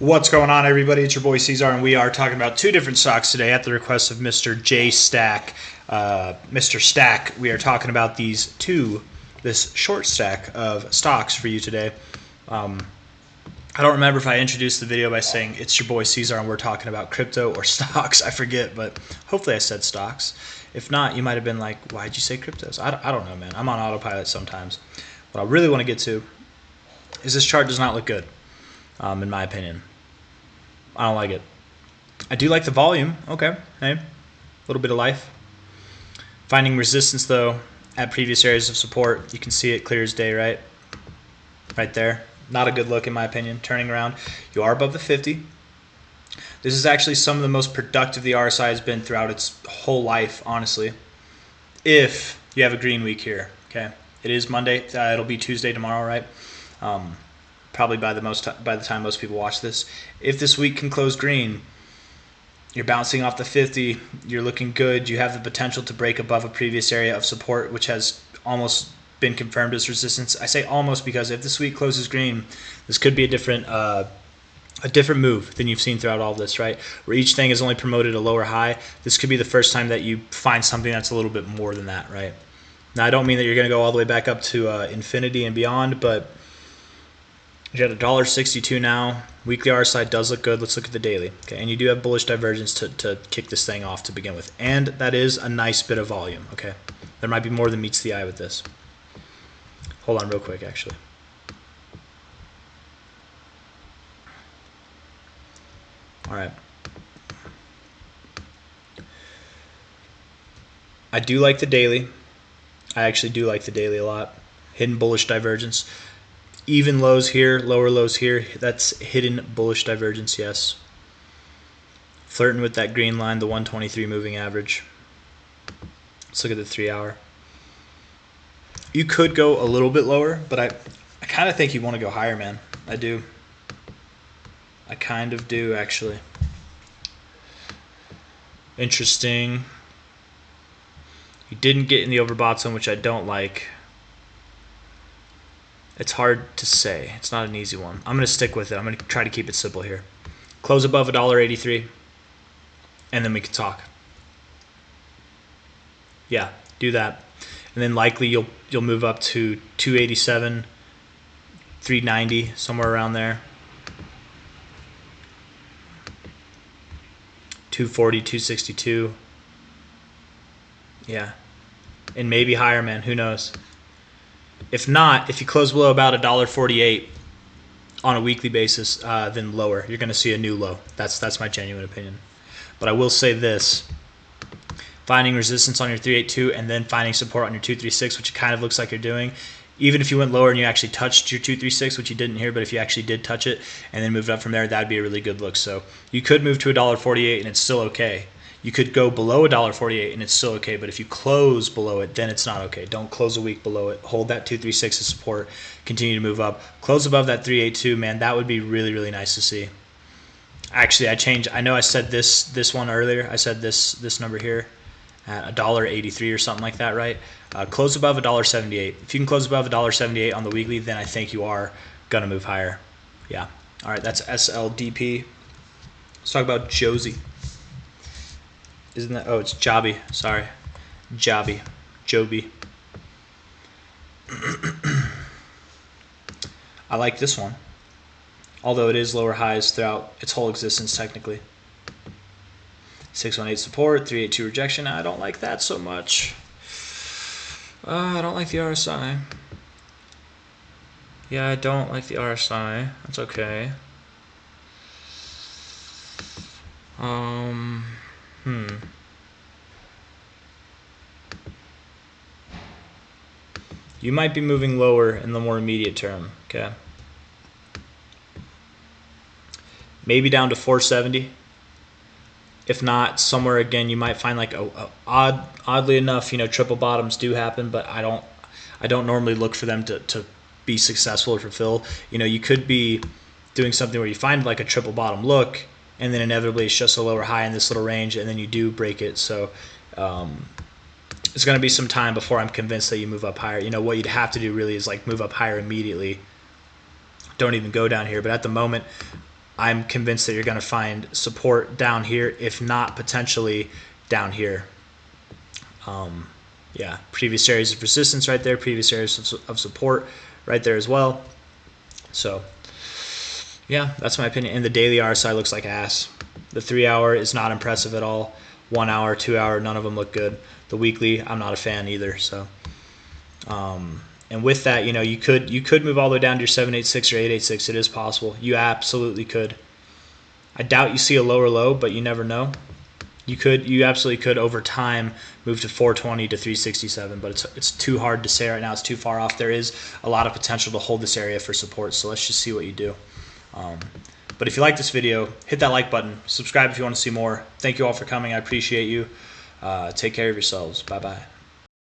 What's going on, everybody? It's your boy C-Zar, and we are talking about two different stocks today at the request of Mr. J Stack. Mr. Stack, we are talking about this short stack of stocks for you today. I don't remember if I introduced the video by saying it's your boy C-Zar and we're talking about crypto or stocks. I forget, but hopefully I said stocks. If not, you might have been like, why'd you say cryptos? I don't know, man. I'm on autopilot sometimes. What I really want to get to is this chart does not look good, in my opinion. I don't like it. I do like the volume. Okay, hey, a little bit of life. Finding resistance, though, at previous areas of support. You can see it clear as day, right? Right there. Not a good look, in my opinion. Turning around. You are above the 50. This is actually some of the most productive the RSI has been throughout its whole life, honestly. If you have a green week here, okay? It is Monday. It'll be Tuesday tomorrow, right? Probably by the time most people watch this. If this week can close green, you're bouncing off the 50, you're looking good, you have the potential to break above a previous area of support, which has almost been confirmed as resistance. I say almost because if this week closes green, this could be a different move than you've seen throughout all of this, right? Where each thing has only promoted a lower high. This could be the first time that you find something that's a little bit more than that, right? Now, I don't mean that you're going to go all the way back up to infinity and beyond, but you're at $1.62 now. Weekly RSI does look good. Let's look at the daily. Okay, and you do have bullish divergence to kick this thing off to begin with. And that is a nice bit of volume, okay? There might be more than meets the eye with this. Hold on real quick, actually. All right. I do like the daily. I actually do like the daily a lot. Hidden bullish divergence. Even lows here, lower lows here. That's hidden bullish divergence, yes. Flirting with that green line, the 123 moving average. Let's look at the 3 hour. You could go a little bit lower, but I kind of think you want to go higher, man. I do. I kind of do, actually. Interesting. You didn't get in the overbought zone, which I don't like. It's hard to say. It's not an easy one. I'm going to stick with it. I'm going to try to keep it simple here. Close above $1.83, and then we can talk. Yeah, do that. And then likely you'll move up to 287, 390, somewhere around there. 240, 262. Yeah. And maybe higher, man. Who knows? If not, if you close below about $1.48 on a weekly basis, then lower. You're going to see a new low. That's my genuine opinion. But I will say this. Finding resistance on your 382 and then finding support on your 236, which it kind of looks like you're doing. Even if you went lower and you actually touched your 236, which you didn't here, but if you actually did touch it and then moved up from there, that'd be a really good look. So you could move to $1.48 and it's still okay. You could go below $1.48 and it's still okay, but if you close below it, then it's not okay. Don't close a week below it. Hold that 236 as support. Continue to move up. Close above that 382, man. That would be really, really nice to see. Actually, I changed. I know I said this one earlier. I said this number here at $1.83 or something like that, right? Close above $1.78. If you can close above $1.78 on the weekly, then I think you are gonna move higher. Yeah. All right. That's SLDP. Let's talk about JOBY. Isn't that? Oh, it's JOBY. Sorry. JOBY. I like this one. Although it is lower highs throughout its whole existence, technically. 618 support, 382 rejection. I don't like that so much. I don't like the RSI. Yeah, I don't like the RSI. That's okay. You might be moving lower in the more immediate term, okay? Maybe down to 470. If not, somewhere again, you might find like oddly enough, triple bottoms do happen, but I don't normally look for them to be successful or fulfill. You could be doing something where you find like a triple bottom look, and then inevitably it's just a lower high in this little range, and then you do break it. So it's going to be some time before I'm convinced that you move up higher. What you'd have to do really is like move up higher immediately. Don't even go down here. But at the moment, I'm convinced that you're going to find support down here, if not potentially down here. Yeah, previous areas of resistance right there, previous areas of support right there as well. So yeah, that's my opinion. And the daily RSI looks like ass. The 3 hour is not impressive at all. 1 hour, 2 hour, none of them look good. The weekly, I'm not a fan either. So and with that, you know, you could move all the way down to your 786 or 886. It is possible. You absolutely could. I doubt you see a lower low, but you never know. You absolutely could over time move to 420 to 367, but it's too hard to say right now. It's too far off. There is a lot of potential to hold this area for support, so let's just see what you do. But if you like this video, hit that like button. Subscribe if you want to see more. Thank you all for coming. I appreciate you. Take care of yourselves. Bye-bye.